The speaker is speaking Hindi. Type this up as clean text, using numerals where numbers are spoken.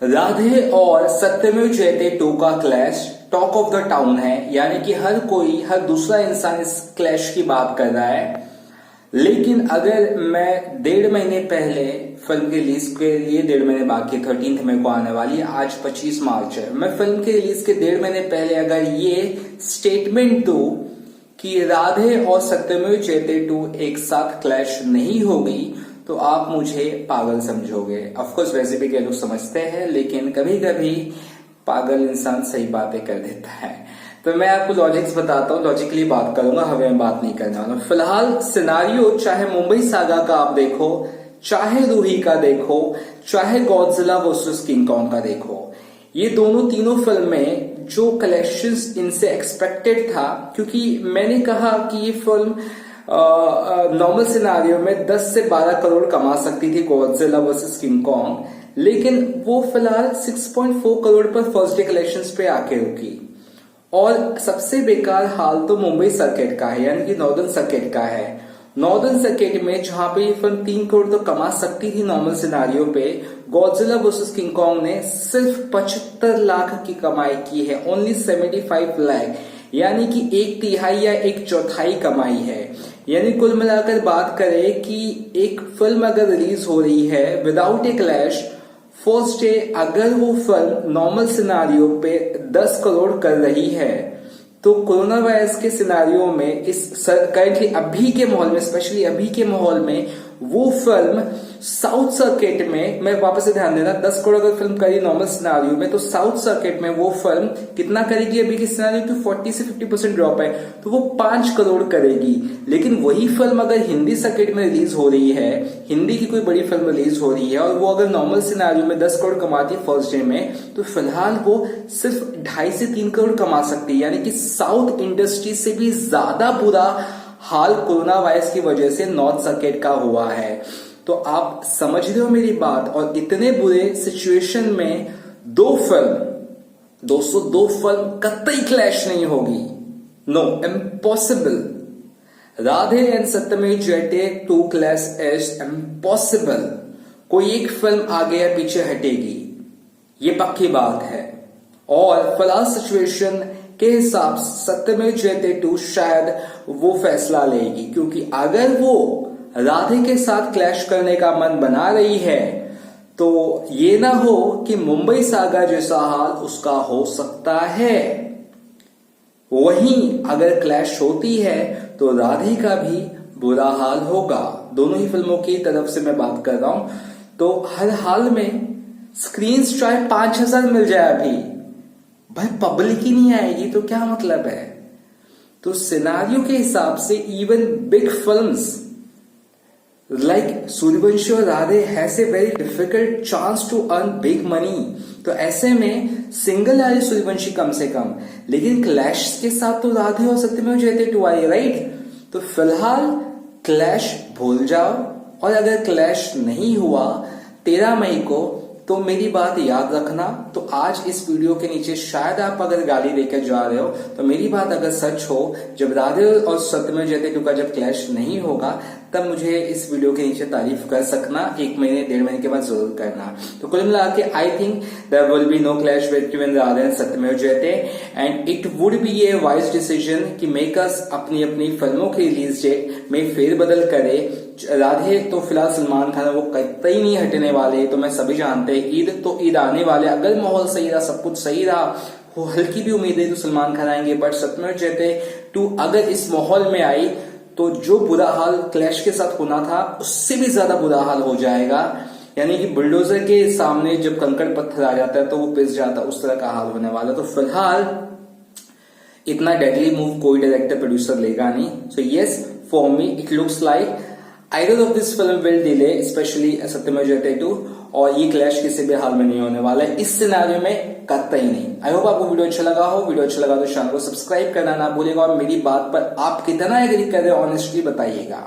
राधे और सत्यमेव जयते 2 का clash talk of the town है, यानी कि हर दूसरा इंसान इस क्लैश की बात कर रहा है। लेकिन अगर मैं 1.5 महीने पहले फिल्म के रिलीज के लिए 1.5 महीने बाकी 13 मई को आने वाली है, आज 25 मार्च है। मैं फिल्म के रिलीज के 1.5 महीने पहले अगर ये स्टेटमेंट दूं कि राधे और सत्यमेव जयते 2 एक साथ क्लैश नहीं होगी तो आप मुझे पागल समझोगे। ऑफकोर्स वैसे भी कई लोग समझते हैं, लेकिन कभी कभी पागल इंसान सही बातें कर देता है। तो मैं आपको लॉजिक्स बताता हूँ, लॉजिकली बात करूंगा, हवे में बात नहीं करने वाला। फिलहाल सिनारियो चाहे मुंबई सागा का आप देखो, चाहे रूही का देखो, चाहे गॉडजिला वर्सेस किंग कॉन्ग का देखो, ये तीनों फिल्में जो कलेक्शंस इनसे एक्सपेक्टेड था, क्योंकि मैंने कहा कि ये फिल्म नॉर्मल सिनारियो में 10 से 12 करोड़ कमा सकती थी गॉडजिला वर्सेस किंग कॉन्ग, लेकिन वो फिलहाल 6.4 करोड़ पर फर्स्ट डे कलेक्शंस पे आके रुकी। और सबसे बेकार हाल तो मुंबई सर्किट का है, यानी कि नॉर्दर्न सर्किट का है। नॉर्दर्न सर्किट में जहां पे ये फिल्म 3 करोड़ तो कमा सकती थी नॉर्मल सिनारियो पे, गॉडजिला वर्सेस किंग कॉन्ग ने सिर्फ 75 लाख की कमाई की है, ओनली 75 लाख, यानी कि 1/3 या 1/4 कमाई है। यानी कुल मिलाकर बात करें कि एक फिल्म अगर रिलीज हो रही है विदाउट ए क्लैश, फर्स्ट डे अगर वो फिल्म नॉर्मल सिनारियो पे 10 करोड़ कर रही है, तो कोरोना वायरस के सिनारियो में इस करेंटली अभी के माहौल में, स्पेशली अभी के माहौल में, वो फिल्म साउथ सर्किट में, मैं वापस से ध्यान देना, 10 करोड़ अगर फिल्म करी नॉर्मल सिनारियो में, तो साउथ सर्किट में वो फिल्म कितना करेगी अभी के सिनारियो की 40 से 50% ड्रॉप है, तो वो 5 करोड़ करेगी। लेकिन वही फिल्म अगर हिंदी सर्किट में रिलीज हो रही है, हिंदी की कोई बड़ी फिल्म रिलीज हो रही है, और वो अगर नॉर्मल सिनारियो में 10 करोड़ कमाती है फर्स्ट डे में, तो फिलहाल वो सिर्फ 2.5 से 3 करोड़ कमा सकती है। यानी कि साउथ इंडस्ट्री से भी ज्यादा बुरा हाल कोरोना वायरस की वजह से नॉर्थ सर्किट का हुआ है। तो आप समझ रहे हो मेरी बात। और इतने बुरे सिचुएशन में दो फिल्म कतई क्लैश नहीं होगी, no, impossible. Radhe and Satyamev जयते 2 क्लैश इज इम्पॉसिबल। कोई एक फिल्म आगे या पीछे हटेगी, ये पक्की बात है। और फिलहाल सिचुएशन के हिसाब से सत्यमेव जयते 2 शायद वो फैसला लेगी, क्योंकि अगर वो राधे के साथ क्लैश करने का मन बना रही है, तो ये ना हो कि मुंबई सागा जैसा हाल उसका हो सकता है। वहीं अगर क्लैश होती है तो राधे का भी बुरा हाल होगा। दोनों ही फिल्मों की तरफ से मैं बात कर रहा हूं। तो हर हाल में स्क्रीन चाहे 5000 मिल जाए, अभी भाई पब्लिक ही नहीं आएगी तो क्या मतलब है। तो सिनारियो के हिसाब से even big films like Suryavanshi और Radhe has a very difficult chance to earn big money. तो ऐसे में सिंगल आ रही सूर्यवंशी कम से कम, लेकिन क्लैश के साथ तो राधे और सत्यमेव जयते 2 आई, राइट। तो फिलहाल क्लैश भूल जाओ, और अगर क्लैश नहीं हुआ 13 मई को, तो मेरी बात याद रखना। तो आज इस वीडियो के नीचे शायद आप अगर गाली देकर जा रहे हो, तो मेरी बात अगर सच हो, जब राधे और सत्यमेव जयते 2 का जब क्लैश नहीं होगा, तब मुझे इस वीडियो के नीचे तारीफ कर सकना। 1 महीने 1.5 महीने के बाद जरूर करना। तो कुल मिला के I think there will be no clash between Radhe and Satyamev Jayate, and it would be a wise decision कि मेकर्स अपनी अपनी फिल्मों की रिलीज डेट में फेरबदल करे। राधे तो फिलहाल सलमान खान वो कतई नहीं हटने वाले, तो मैं सभी जानते हैं। ईद तो ईद आने वाले, अगर माहौल सही रहा, सब कुछ सही रहा, वो हल्की भी उम्मीद है तो सलमान खान आएंगे। बट सत्यमेव जयते 2 अगर इस माहौल में आई, तो जो बुरा हाल क्लैश के साथ होना था उससे भी ज्यादा बुरा हाल हो जाएगा। यानी कि बुलडोजर के सामने जब कंकड़ पत्थर आ जाता है तो वो पिस जाता है, उस तरह का हाल होने वाला। तो फिलहाल इतना डेडली मूव कोई डायरेक्टर प्रोड्यूसर लेगा नहीं। So yes, for me it looks like either of this film will delay, especially सत्यमेव जयते 2, और ये क्लैश किसी भी हाल में नहीं होने वाला है, इस सिनारियो में कतई नहीं। आई होप आपको वीडियो अच्छा लगा हो। वीडियो अच्छा लगा तो चैनल को सब्सक्राइब करना ना भूलिएगा, और मेरी बात पर आप कितना एग्री कर रहे हो ऑनेस्टली बताइएगा।